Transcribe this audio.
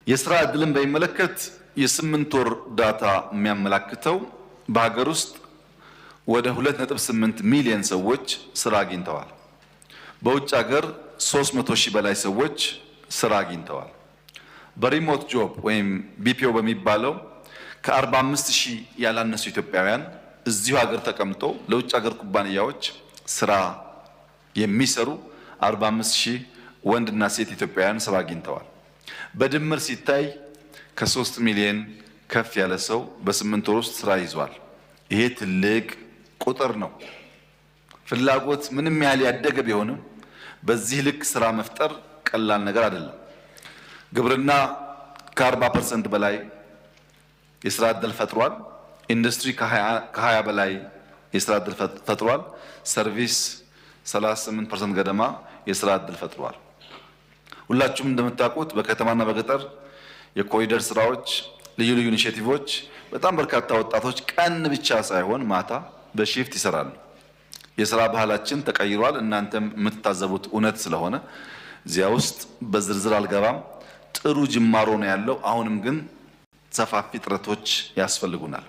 የስራ ዕድልን በሚመለከት የ8 ወር ዳታ የሚያመላክተው በሀገር ውስጥ ወደ 2.8 ሚሊዮን ሰዎች ስራ አግኝተዋል። በውጭ ሀገር 300 ሺህ በላይ ሰዎች ስራ አግኝተዋል። በሪሞት ጆብ ወይም ቢፒኦ በሚባለው ከ45 ሺህ ያላነሱ ኢትዮጵያውያን እዚሁ ሀገር ተቀምጠው ለውጭ ሀገር ኩባንያዎች ስራ የሚሰሩ 45 ሺህ ወንድና ሴት ኢትዮጵያውያን ስራ አግኝተዋል። በድምር ሲታይ ከ3 ሚሊዮን ከፍ ያለ ሰው በ8 ወር ውስጥ ስራ ይዟል። ይሄ ትልቅ ቁጥር ነው። ፍላጎት ምንም ያህል ያደገ ቢሆንም በዚህ ልክ ስራ መፍጠር ቀላል ነገር አይደለም። ግብርና ከ40% በላይ የስራ ዕድል ፈጥሯል። ኢንዱስትሪ ከ20 በላይ የስራ ዕድል ፈጥሯል። ሰርቪስ 38% ገደማ የስራ ዕድል ፈጥሯል። ሁላችሁም እንደምታውቁት በከተማና በገጠር የኮሪደር ስራዎች፣ ልዩ ልዩ ኢኒሼቲቮች በጣም በርካታ ወጣቶች ቀን ብቻ ሳይሆን ማታ በሺፍት ይሰራሉ። የስራ ባህላችን ተቀይሯል። እናንተም የምትታዘቡት እውነት ስለሆነ እዚያ ውስጥ በዝርዝር አልገባም። ጥሩ ጅማሮ ነው ያለው። አሁንም ግን ሰፋፊ ጥረቶች ያስፈልጉናል።